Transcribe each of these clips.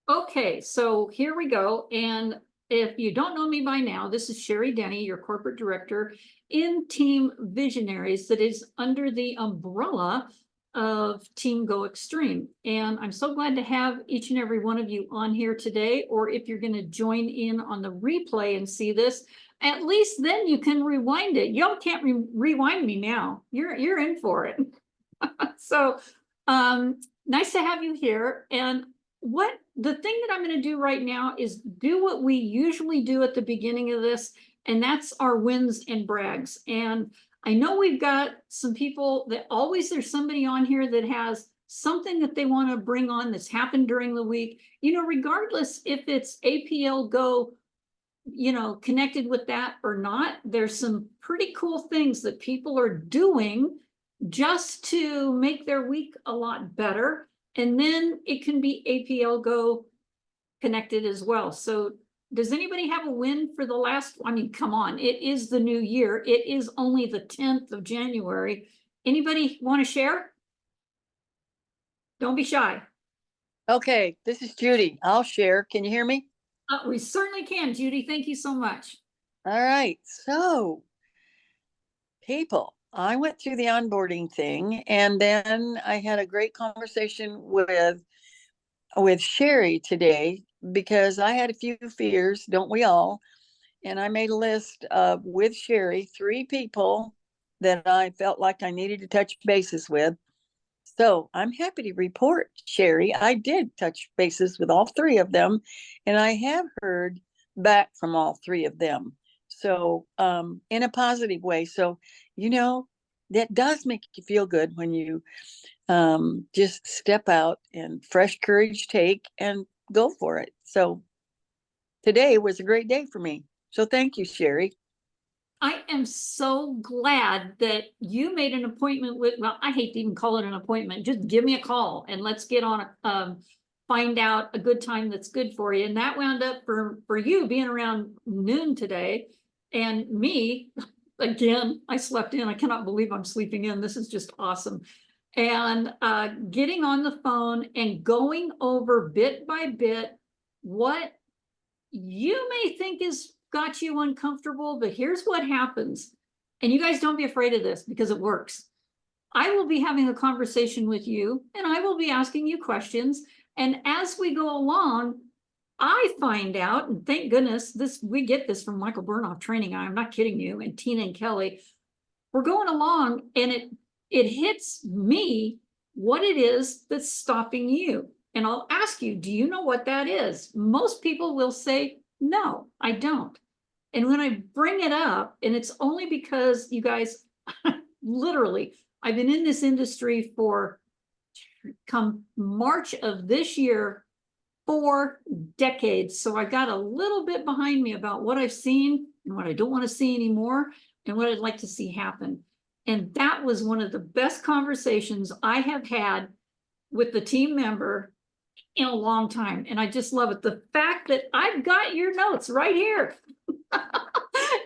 Okay, so here we go. And if you don't know me by now, this is Sherry Denny, your corporate director in Team Visionaries, that is under the umbrella of Team Go Extreme. And I'm so glad to have each and every one of you on here today, or if you're going to join in on the replay and see this, at least then you can rewind it. Y'all can't rewind me now. You're in for it. So nice to have you here. And the thing that I'm going to do right now is do what we usually do at the beginning of this, and that's our wins and brags. And I know we've got some people that always there's somebody on here that has something that they want to bring on that's happened during the week, regardless if it's APLGO, connected with that or not. There's some pretty cool things that people are doing just to make their week a lot better. And then it can be APLGO connected as well. So does anybody have a win for the last? I mean, come on, it is the new year. It is only the 10th of January. Anybody want to share? Don't be shy. Okay, this is Judy. I'll share. Can you hear me? We certainly can, Judy. Thank you so much. All right. So, people, I went through the onboarding thing, and then I had a great conversation with Sherry today because I had a few fears, don't we all? And I made a list of, with Sherry, 3 people that I felt like I needed to touch bases with. So I'm happy to report, Sherry, I did touch bases with all 3 of them, and I have heard back from all 3 of them. So in a positive way. So, that does make you feel good when you just step out and fresh courage take and go for it. So today was a great day for me. So thank you, Sherry. I am so glad that you made an appointment with, well, I hate to even call it an appointment. Just give me a call and let's get on, find out a good time that's good for you. And that wound up for you being around noon today. And me, again, I slept in. I cannot believe I'm sleeping in. This is just awesome. And getting on the phone and going over bit by bit what you may think is got you uncomfortable, but here's what happens. And you guys don't be afraid of this because it works. I will be having a conversation with you and I will be asking you questions. And as we go along, I find out, and thank goodness we get this from Michael Burnoff training. I'm not kidding you, and Tina and Kelly. We're going along and it hits me what it is that's stopping you. And I'll ask you, do you know what that is? Most people will say, no, I don't. And when I bring it up, and it's only because you guys, literally, I've been in this industry for, come March of this year, 4 decades. So I got a little bit behind me about what I've seen and what I don't want to see anymore and what I'd like to see happen. And that was one of the best conversations I have had with the team member in a long time. And I just love it. The fact that I've got your notes right here.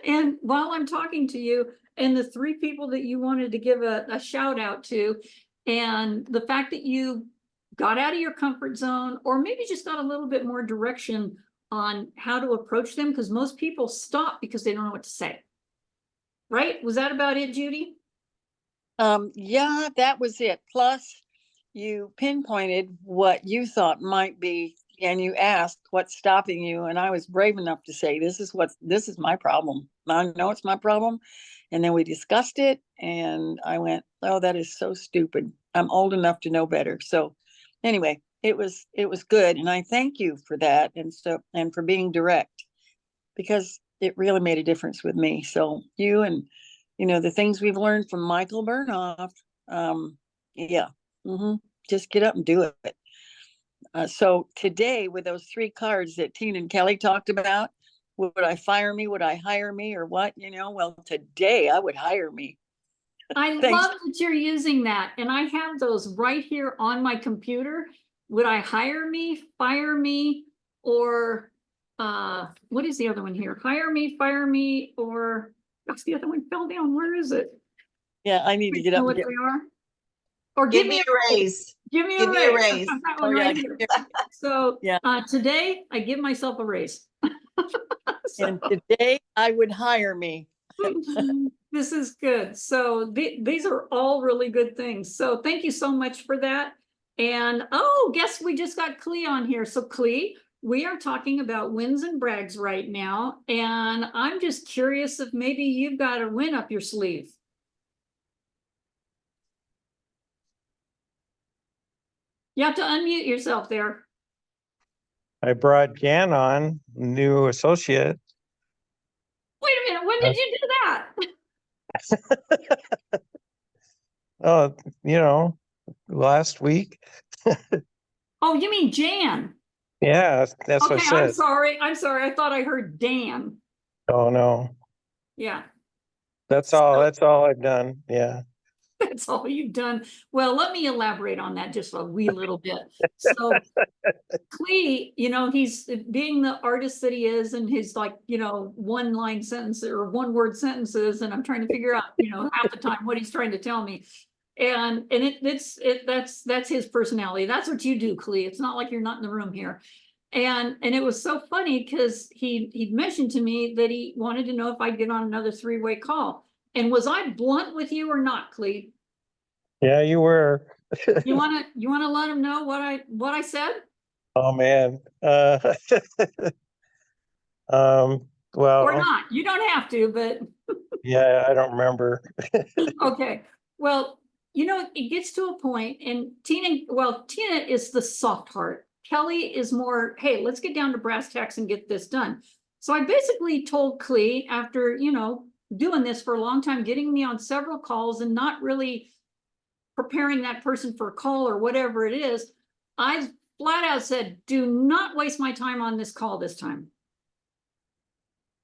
And while I'm talking to you, and the 3 people that you wanted to give a shout out to, and the fact that you got out of your comfort zone, or maybe just got a little bit more direction on how to approach them, because most people stop because they don't know what to say. Right? Was that about it, Judy? Yeah, that was it. Plus, you pinpointed what you thought might be, and you asked what's stopping you. And I was brave enough to say, this is my problem. I know it's my problem. And then we discussed it, and I went, oh, that is so stupid. I'm old enough to know better. So anyway, it was good. And I thank you for that. And for being direct, because it really made a difference with me. So you and, the things we've learned from Michael Burnoff, yeah, just get up and do it. So today, with those 3 cards that Tina and Kelly talked about, would I fire me? Would I hire me, or what? Well, today I would hire me. I love that you're using that. And I have those right here on my computer. Would I hire me, fire me, or what is the other one here? Hire me, fire me, or that's the other one fell down. Where is it? Yeah, I need to get up Know what and they are? or Give me a raise. give me a Give me a raise. raise. I've got Oh, one yeah. right here. So Yeah. today I give myself a raise. So, And today I would hire me. this is good. So these are all really good things. So thank you so much for that. And oh, guess we just got Clee on here. So Clee, we are talking about wins and brags right now. And I'm just curious if maybe you've got a win up your sleeve. You have to unmute yourself there. I brought Jan on, new associate. Wait a minute, when did you do that? Oh, you know, last week. Oh, you mean Jan? Yeah, that's what I Okay, I'm said. sorry. I'm sorry. I thought I heard Dan. Oh no, Yeah, that's all I've done. Yeah. that's all you've done. Well, let me elaborate on that just a wee little bit. So Clee, you know, he's being the artist that he is, and his like, you know, one line sentences or one word sentences, and I'm trying to figure out, you know, half the time what he's trying to tell me. And that's his personality. That's what you do, Clee. It's not like you're not in the room here. And it was so funny because he'd mentioned to me that he wanted to know if I'd get on another 3-way call. And was I blunt with you or not, Clee? Yeah, you were. You wanna let him know what I said? Oh man. Or Well, not? You don't have to, but yeah, I don't remember. okay. Well, you know, it gets to a point, and Tina is the soft heart. Kelly is more, hey, let's get down to brass tacks and get this done. So I basically told Clee, after, you know, doing this for a long time, getting me on several calls and not really preparing that person for a call or whatever it is, I flat out said, do not waste my time on this call this time.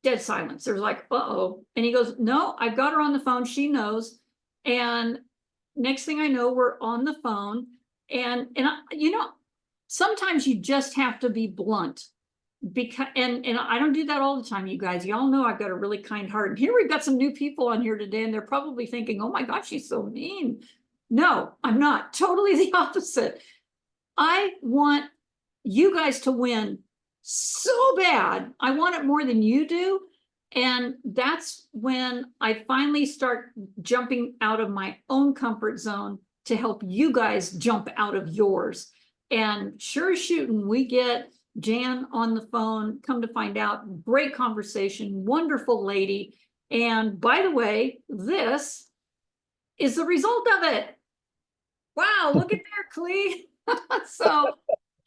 Dead silence. There's like, uh-oh. And he goes, no, I've got her on the phone. She knows. And next thing I know, we're on the phone. And you know, sometimes you just have to be blunt. Because and I don't do that all the time, you guys. Y'all know I've got a really kind heart. And here we've got some new people on here today, and they're probably thinking, oh my gosh, she's so mean. No, I'm not. Totally the opposite. I want you guys to win so bad. I want it more than you do. And that's when I finally start jumping out of my own comfort zone to help you guys jump out of yours. And sure as shooting, we get Jan on the phone. Come to find out, great conversation, wonderful lady. And by the way, this is the result of it. Wow, look at there, Clee. So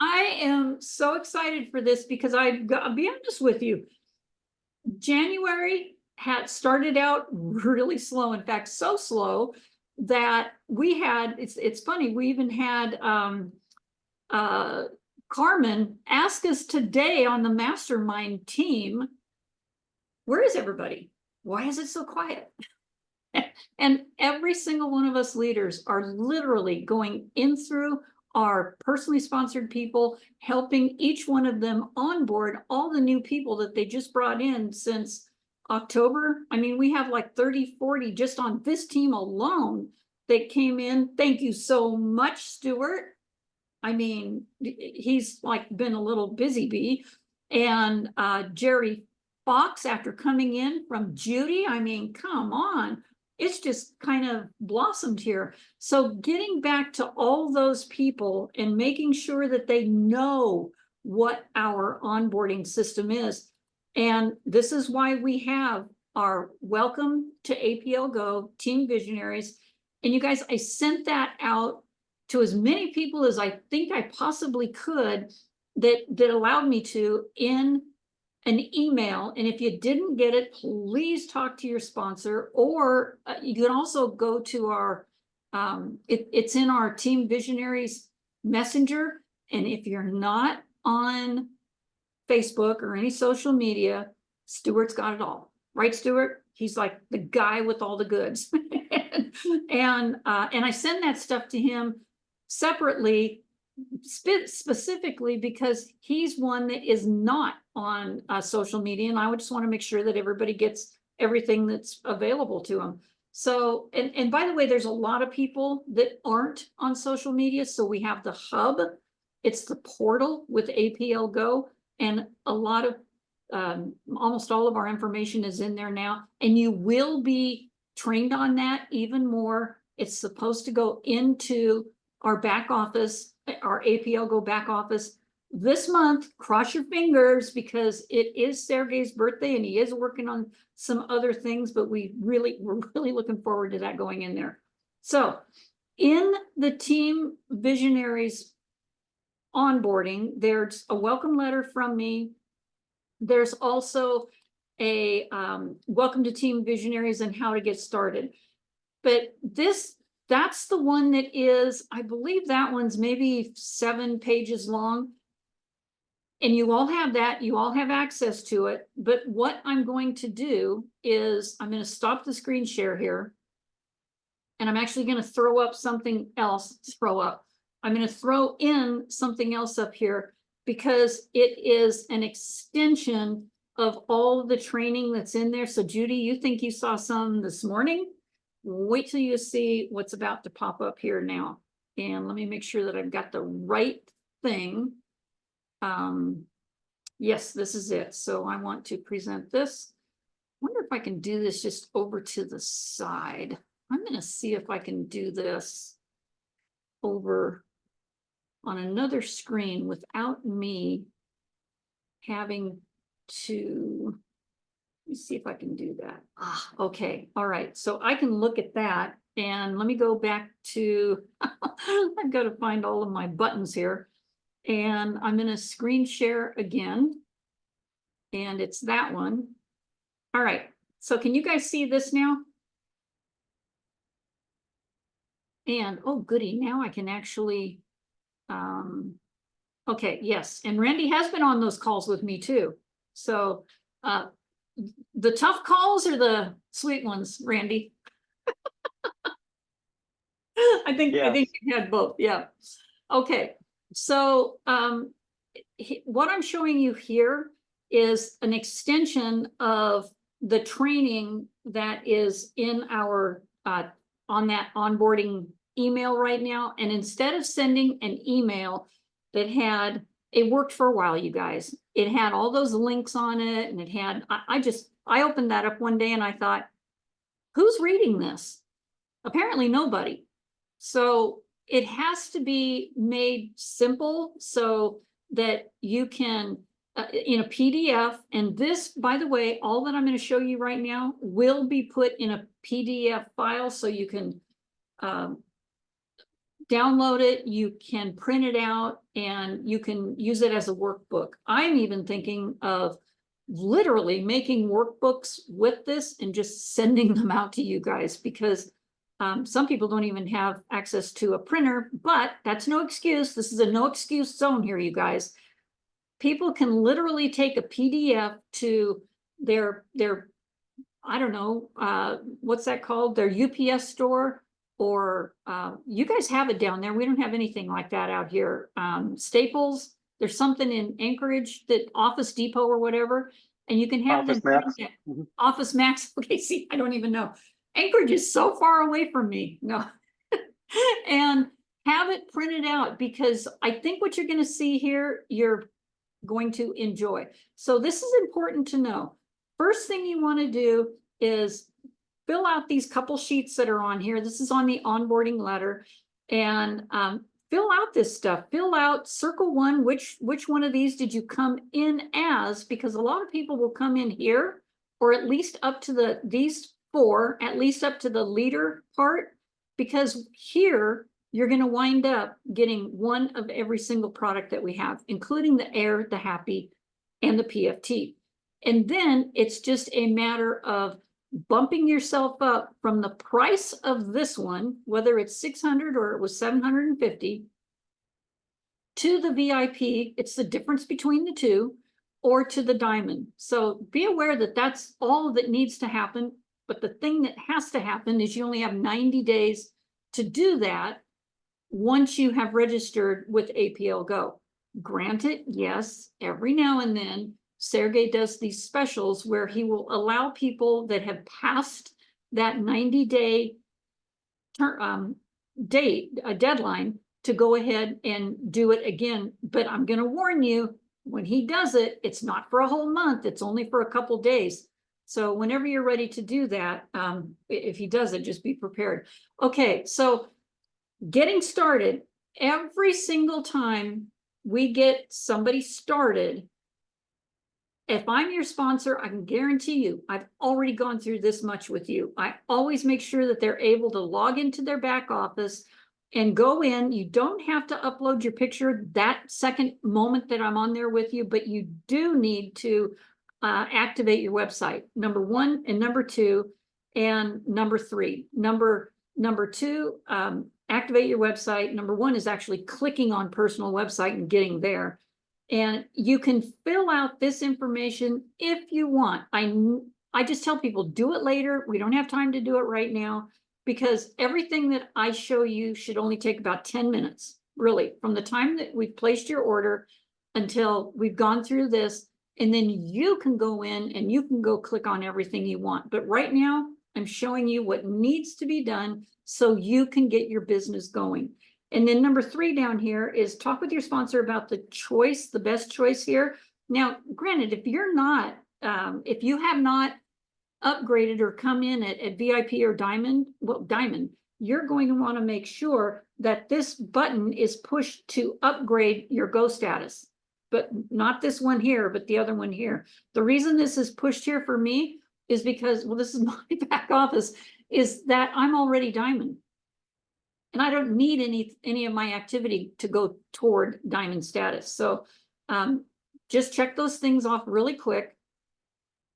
I am so excited for this because I'll be honest with you. January had started out really slow. In fact, so slow that we had, it's funny, we even had Carmen ask us today on the mastermind team, where is everybody? Why is it so quiet? And every single one of us leaders are literally going in through our personally sponsored people, helping each one of them onboard all the new people that they just brought in since October. I mean, we have like 30, 40 just on this team alone that came in. Thank you so much, Stuart. I mean, he's like been a little busy bee. And Jerry Fox, after coming in from Judy, I mean, come on. It's just kind of blossomed here. So getting back to all those people and making sure that they know what our onboarding system is. And this is why we have our welcome to APLGO Team Visionaries. And you guys, I sent that out to as many people as I think I possibly could that allowed me to in an email. And if you didn't get it, please talk to your sponsor, or you can also go to our, it's in our Team Visionaries Messenger. And if you're not on Facebook or any social media, Stuart's got it all. Right, Stuart? He's like the guy with all the goods. And I send that stuff to him separately, specifically because he's one that is not on social media, and I would just want to make sure that everybody gets everything that's available to him. So, and by the way, there's a lot of people that aren't on social media. So we have the hub. It's the portal with APLGO, and a lot of, almost all of our information is in there now, and you will be trained on that even more. It's supposed to go into our back office, our APLGO back office this month. Cross your fingers, because it is Sergey's birthday and he is working on some other things, but we're really looking forward to that going in there. So in the Team Visionaries onboarding, there's a welcome letter from me. There's also a welcome to Team Visionaries and how to get started. But that's the one that is, I believe that one's maybe 7 pages long. And you all have that, you all have access to it. But what I'm going to do is I'm going to stop the screen share here. And I'm actually going to throw up something else, I'm going to throw in something else up here, because it is an extension of all the training that's in there. So Judy, you think you saw some this morning? Wait till you see what's about to pop up here now. And let me make sure that I've got the right thing. Yes, this is it. So I want to present this. Wonder if I can do this just over to the side. I'm going to see if I can do this over on another screen without me having to, let me see if I can do that. Okay. All right. So I can look at that, and let me go back to, I've got to find all of my buttons here, and I'm going to screen share again. And it's that one. All right. So can you guys see this now? And oh, goody. Now I can actually, okay, yes. And Randy has been on those calls with me too. So the tough calls or the sweet ones, Randy? I think you had both. Yeah. Okay. So what I'm showing you here is an extension of the training that is in our on that onboarding email right now. And instead of sending an email that had, it worked for a while, you guys, it had all those links on it, and it had, I opened that up one day and I thought, who's reading this? Apparently nobody. So it has to be made simple so that you can, in a PDF, and this, by the way, all that I'm going to show you right now will be put in a PDF file, so you can download it, you can print it out, and you can use it as a workbook. I'm even thinking of literally making workbooks with this and just sending them out to you guys, because some people don't even have access to a printer, but that's no excuse. This is a no excuse zone here, you guys. People can literally take a PDF to their I don't know, what's that called? Their UPS store, or you guys have it down there. We don't have anything like that out here. Staples, there's something in Anchorage, that Office Depot or whatever, and you can have Office them Max. Office Max. Okay, see, I don't even know. Anchorage is so far away from me. No. And have it printed out, because I think what you're going to see here, you're going to enjoy. So this is important to know. First thing you want to do is fill out these couple sheets that are on here. This is on the onboarding letter, and fill out this stuff. Fill out, circle one, which one of these did you come in as, because a lot of people will come in here, or at least up to these 4, at least up to the leader part, because here you're going to wind up getting one of every single product that we have, including the Air, the Happy, and the PFT. And then it's just a matter of bumping yourself up from the price of this one, whether it's 600 or it was 750, to the VIP. It's the difference between the two, or to the Diamond. So be aware that that's all that needs to happen. But the thing that has to happen is you only have 90 days to do that once you have registered with APLGO. Granted, yes, every now and then, Sergey does these specials where he will allow people that have passed that 90-day deadline to go ahead and do it again. But I'm going to warn you, when he does it, it's not for a whole month. It's only for a couple days. So whenever you're ready to do that, if he does it, just be prepared. Okay, so getting started, every single time we get somebody started, if I'm your sponsor, I can guarantee you, I've already gone through this much with you. I always make sure that they're able to log into their back office and go in. You don't have to upload your picture that second moment that I'm on there with you, but you do need to activate your website, number 1 and number 2 and number 3. Number 2, activate your website. Number 1 is actually clicking on personal website and getting there. And you can fill out this information if you want. I just tell people, do it later. We don't have time to do it right now, because everything that I show you should only take about 10 minutes, really, from the time that we've placed your order until we've gone through this. And then you can go in and you can go click on everything you want. But right now, I'm showing you what needs to be done so you can get your business going. And then number 3 down here is talk with your sponsor about the choice, the best choice here. Now, granted, if you're not, if you have not upgraded or come in at VIP or Diamond, well, Diamond, you're going to want to make sure that this button is pushed to upgrade your Go status, but not this one here, but the other one here. The reason this is pushed here for me is because, well, this is my back office, is that I'm already Diamond. And I don't need any of my activity to go toward Diamond status. So just check those things off really quick.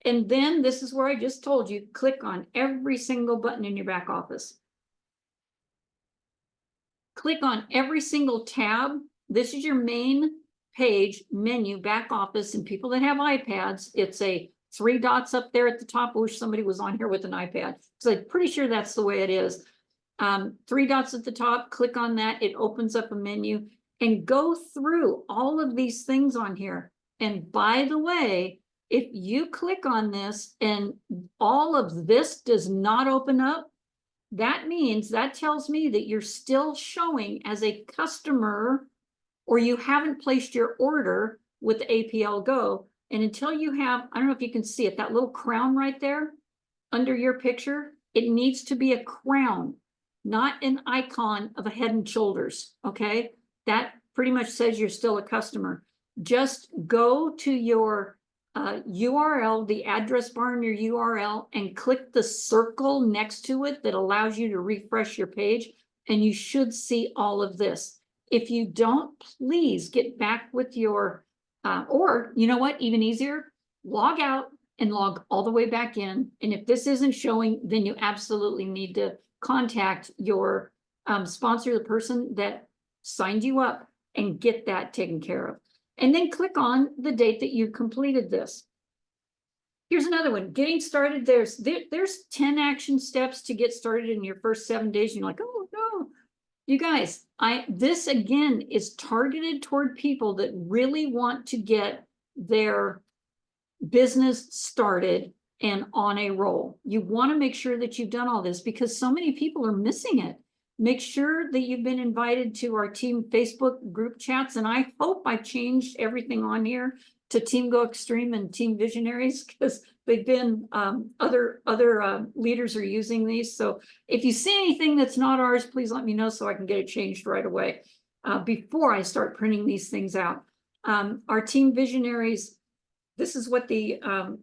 And then this is where I just told you, click on every single button in your back office. Click on every single tab. This is your main page, menu, back office. And people that have iPads, it's a 3 dots up there at the top. I wish somebody was on here with an iPad. So I'm pretty sure that's the way it is. 3 dots at the top, click on that. It opens up a menu and go through all of these things on here. And by the way, if you click on this and all of this does not open up, that means, that tells me that you're still showing as a customer, or you haven't placed your order with APLGO. And until you have, I don't know if you can see it, that little crown right there under your picture, it needs to be a crown, not an icon of a head and shoulders, okay? That pretty much says you're still a customer. Just go to your URL, the address bar in your URL, and click the circle next to it that allows you to refresh your page, and you should see all of this. If you don't, please get back with your, or you know what, even easier, log out and log all the way back in. And if this isn't showing, then you absolutely need to contact your sponsor, the person that signed you up, and get that taken care of. And then click on the date that you completed this. Here's another one, getting started. There's 10 action steps to get started in your first 7 days. And you're like, oh no, you guys, this again is targeted toward people that really want to get their business started and on a roll. You want to make sure that you've done all this because so many people are missing it. Make sure that you've been invited to our team Facebook group chats. And I hope I changed everything on here to Team Go Extreme and Team Visionaries, because they've been, other leaders are using these. So if you see anything that's not ours, please let me know so I can get it changed right away before I start printing these things out. Our Team Visionaries, this is what the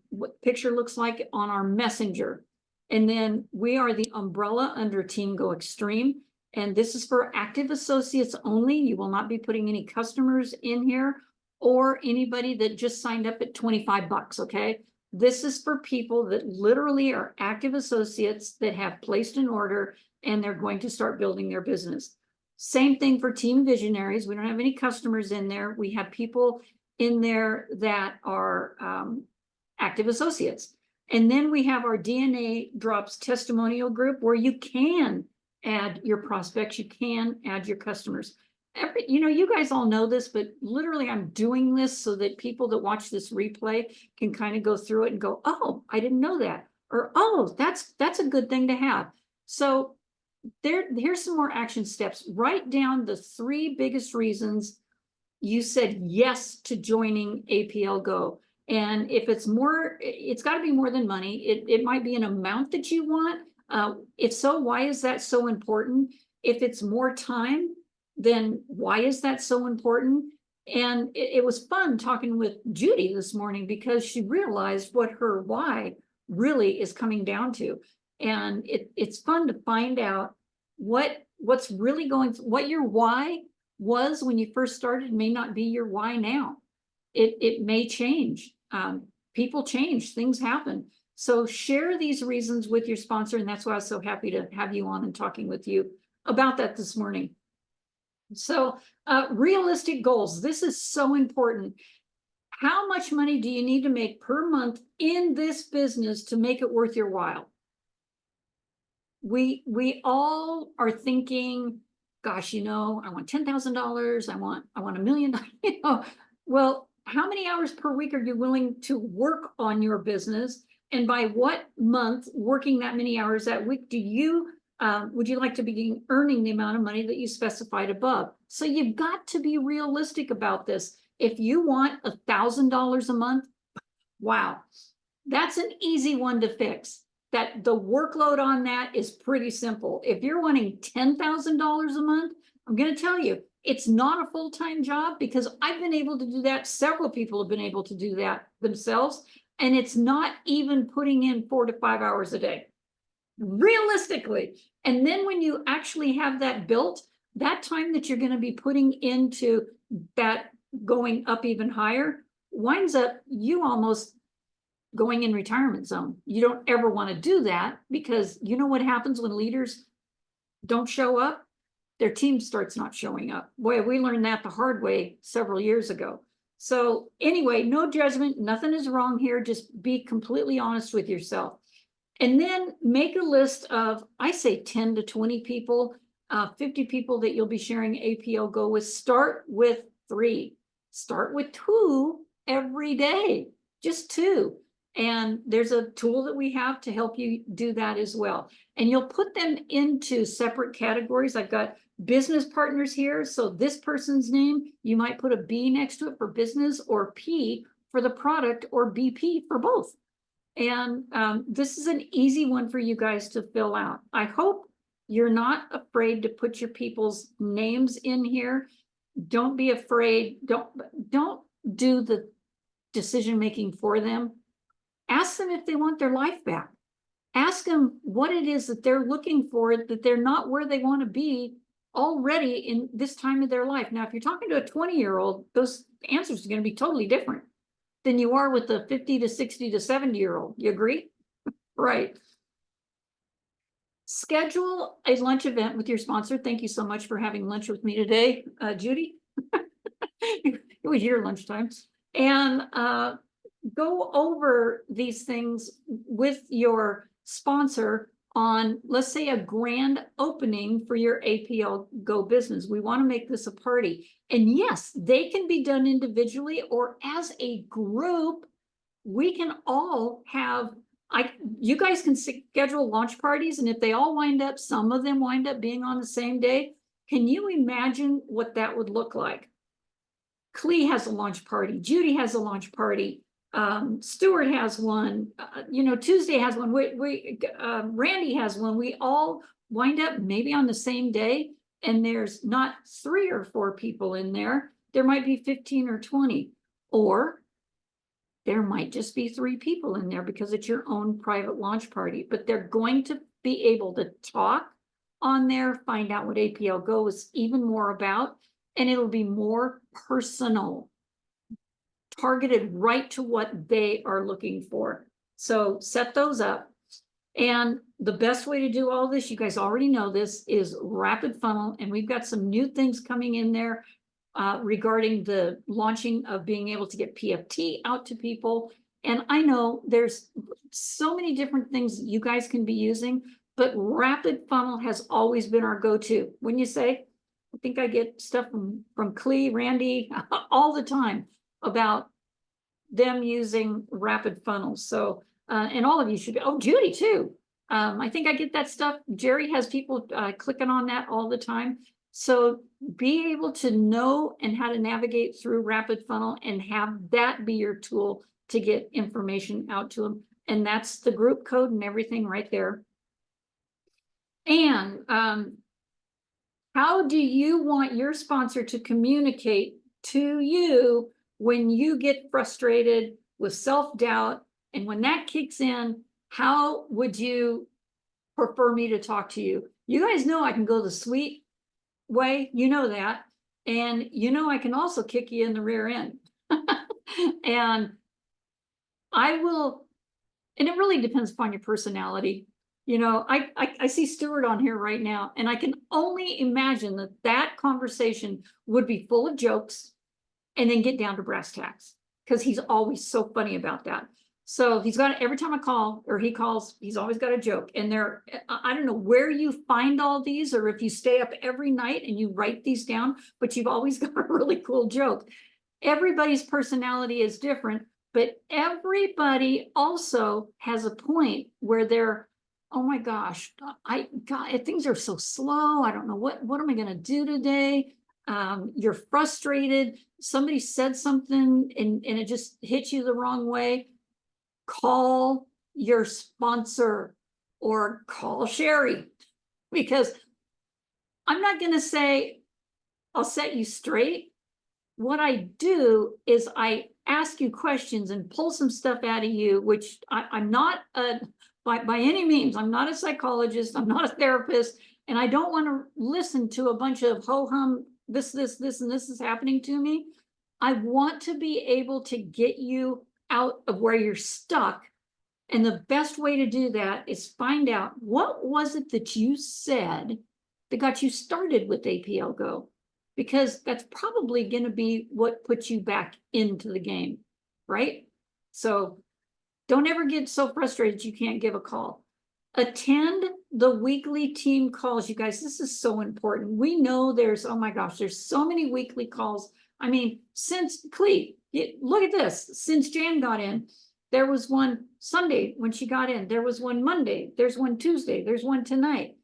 what picture looks like on our messenger. And then we are the umbrella under Team Go Extreme. And this is for active associates only. You will not be putting any customers in here or anybody that just signed up at 25 bucks, okay? This is for people that literally are active associates that have placed an order and they're going to start building their business. Same thing for Team Visionaries. We don't have any customers in there. We have people in there that are active associates. And then we have our DNArapidDrops testimonial group where you can add your prospects, you can add your customers. You know, you guys all know this, but literally I'm doing this so that people that watch this replay can kind of go through it and go, oh, I didn't know that. or, oh, that's a good thing to have. So here's some more action steps. Write down the 3 biggest reasons you said yes to joining APLGO. And if it's more, it's got to be more than money. It might be an amount that you want. If so, why is that so important? If it's more time, then why is that so important? And it was fun talking with Judy this morning because she realized what her why really is coming down to. And it's fun to find out what's really what your why was when you first started may not be your why now. It may change. People change, things happen. So share these reasons with your sponsor, and that's why I was so happy to have you on and talking with you about that this morning. So realistic goals. This is so important. How much money do you need to make per month in this business to make it worth your while? We all are thinking, gosh, I want $10,000. I want $1 million. Well, how many hours per week are you willing to work on your business? And by what month working that many hours that week would you like to begin earning the amount of money that you specified above? So you've got to be realistic about this. If you want $1,000 a month, wow, that's an easy one to fix. That the workload on that is pretty simple. If you're wanting $10,000 a month, I'm going to tell you, it's not a full-time job because I've been able to do that. Several people have been able to do that themselves. And it's not even putting in 4 to 5 hours a day, realistically. And then when you actually have that built, that time that you're going to be putting into that going up even higher winds up you almost going in retirement zone. You don't ever want to do that because you know what happens when leaders don't show up? Their team starts not showing up. Boy, we learned that the hard way several years ago. So anyway, no judgment, nothing is wrong here. Just be completely honest with yourself. And then make a list of, I say 10 to 20 people, 50 people that you'll be sharing APLGO with. Start with 3. Start with 2 every day, just 2. And there's a tool that we have to help you do that as well. And you'll put them into separate categories. I've got business partners here. So this person's name, you might put a B next to it for business or P for the product or BP for both. And this is an easy one for you guys to fill out. I hope you're not afraid to put your people's names in here. Don't be afraid. Don't do the decision-making for them. Ask them if they want their life back. Ask them what it is that they're looking for, that they're not where they want to be already in this time of their life. Now, if you're talking to a 20-year-old, those answers are going to be totally different than you are with the 50 to 60 to 70-year-old. You agree? Right. Schedule a lunch event with your sponsor. Thank you so much for having lunch with me today, Judy. It was your lunchtime. And go over these things with your sponsor on, let's say, a grand opening for your APLGO business. We want to make this a party. And yes, they can be done individually or as a group. We can all have, you guys can schedule launch parties, and if they all wind up, some of them wind up being on the same day. Can you imagine what that would look like? Clee has a launch party. Judy has a launch party. Stuart has one. Tuesday has one. Randy has one. We all wind up maybe on the same day, and there's not 3 or 4 people in there. There might be 15 or 20, or there might just be 3 people in there because it's your own private launch party. But they're going to be able to talk on there, find out what APLGO is even more about, and it'll be more personal, targeted right to what they are looking for. So set those up. And the best way to do all this, you guys already know this, is rapid funnel. And we've got some new things coming in there regarding the launching of being able to get PFT out to people. And I know there's so many different things you guys can be using, but rapid funnel has always been our go-to. When you say, I think I get stuff from Clee, Randy, all the time about them using rapid funnels. So and all of you should be, oh, Judy too. I think I get that stuff. Jerry has people clicking on that all the time. So be able to know and how to navigate through Rapid Funnel and have that be your tool to get information out to them. And that's the group code and everything right there. And how do you want your sponsor to communicate to you when you get frustrated with self-doubt? And when that kicks in, how would you prefer me to talk to you? You guys know I can go the sweet way, you know that. And you know I can also kick you in the rear end. And I will, and it really depends upon your personality. You know, I see Stuart on here right now, and I can only imagine that that conversation would be full of jokes and then get down to brass tacks, because he's always so funny about that. So he's got, every time I call or he calls, he's always got a joke. And there, I don't know where you find all these, or if you stay up every night and you write these down, but you've always got a really cool joke. Everybody's personality is different, but everybody also has a point where they're, oh my gosh, things are so slow. I don't know what am I going to do today? You're frustrated. Somebody said something and it just hits you the wrong way. Call your sponsor or call Sherry, because I'm not going to say I'll set you straight. What I do is I ask you questions and pull some stuff out of you, which I'm not by any means, I'm not a psychologist, I'm not a therapist, and I don't want to listen to a bunch of ho-hum, this, and this is happening to me. I want to be able to get you out of where you're stuck. And the best way to do that is find out, what was it that you said that got you started with APLGO? Because that's probably going to be what puts you back into the game, right? So don't ever get so frustrated you can't give a call. Attend the weekly team calls, you guys. This is so important. We know there's, oh my gosh, there's so many weekly calls. I mean, since Clete, look at this. Since Jan got in, there was one Sunday when she got in. There was one Monday. There's one Tuesday. There's one tonight.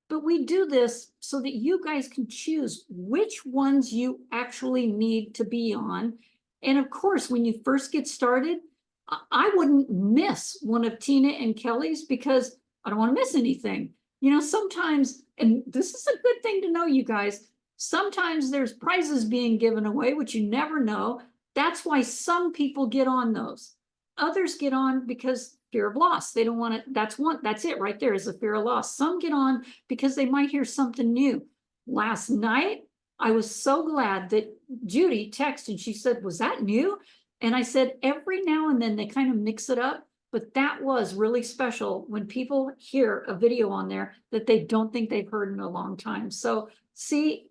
But we do this so that you guys can choose which ones you actually need to be on. And of course, when you first get started, I wouldn't miss one of Tina and Kelly's, because I don't want to miss anything. You know, sometimes, and this is a good thing to know, you guys, sometimes there's prizes being given away, which you never know. That's why some people get on those. Others get on because fear of loss. They don't want to, that's it right there, is the fear of loss. Some get on because they might hear something new. Last night, I was so glad that Judy texted, she said, was that new? And I said, every now and then they kind of mix it up, but that was really special when people hear a video on there that they don't think they've heard in a long time. So see,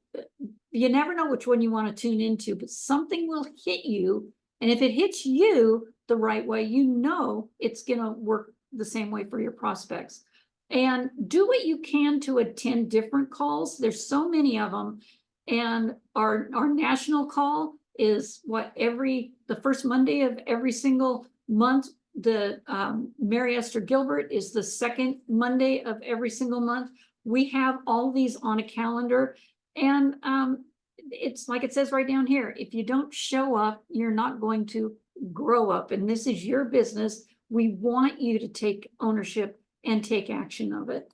you never know which one you want to tune into, but something will hit you. And if it hits you the right way, you know it's going to work the same way for your prospects. And do what you can to attend different calls. There's so many of them. And our national call is the first Monday of every single month. The Mary Esther Gilbert is the second Monday of every single month. We have all these on a calendar, and it's like it says right down here, if you don't show up, you're not going to grow up, and this is your business. We want you to take ownership and take action of it.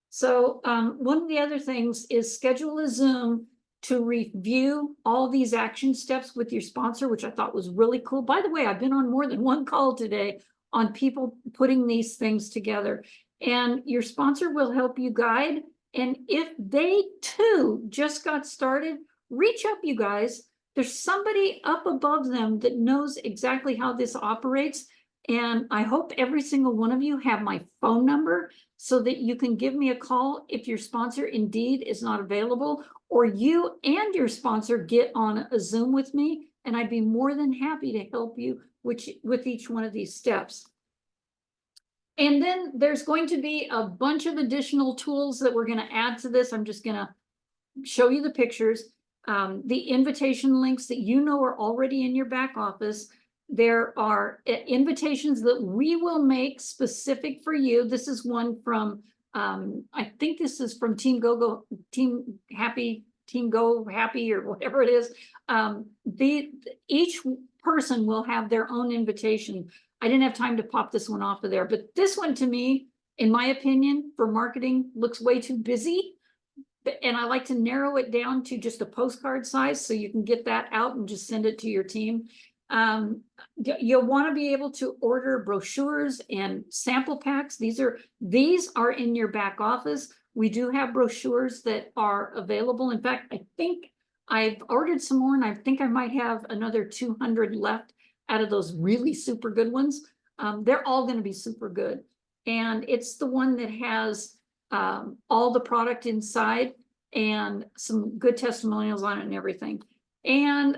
So one of the other things is schedule a Zoom to review all these action steps with your sponsor, which I thought was really cool. By the way, I've been on more than one call today on people putting these things together, and your sponsor will help you guide. And if they too just got started, reach up, you guys. There's somebody up above them that knows exactly how this operates. And I hope every single one of you have my phone number so that you can give me a call if your sponsor indeed is not available, or you and your sponsor get on a Zoom with me, and I'd be more than happy to help you with each one of these steps. And then there's going to be a bunch of additional tools that we're going to add to this. I'm just going to show you the pictures, the invitation links that you know are already in your back office. there are invitations that we will make specific for you. This is one from, I think this is from Team Go Happy, or whatever it is. Each person will have their own invitation. I didn't have time to pop this one off of there, but this one, to me, in my opinion, for marketing, looks way too busy. And I like to narrow it down to just a postcard size, so you can get that out and just send it to your team. You'll want to be able to order brochures and sample packs. These are in your back office. We do have brochures that are available. In fact, I think I've ordered some more, and I think I might have another 200 left out of those really super good ones. They're all going to be super good. And it's the one that has all the product inside and some good testimonials on it and everything. And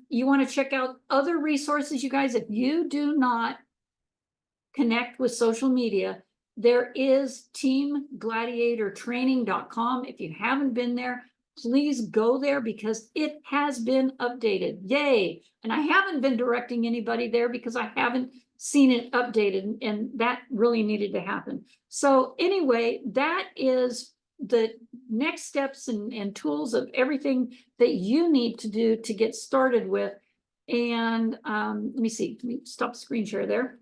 you want to check out other resources, you guys. If you do not connect with social media, there is teamgladiatortraining.com. If you haven't been there, please go there, because it has been updated. Yay. And I haven't been directing anybody there because I haven't seen it updated, and that really needed to happen. So anyway, that is the next steps and tools of everything that you need to do to get started with. And let me stop the screen share there.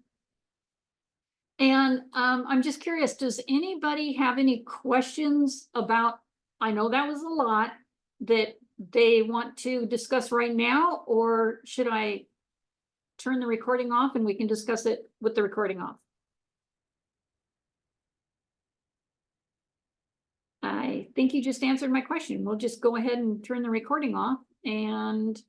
And I'm just curious, does anybody have any questions about, I know that was a lot, that they want to discuss right now, or should I turn the recording off and we can discuss it with the recording off? I think you just answered my question. We'll just go ahead and turn the recording off, and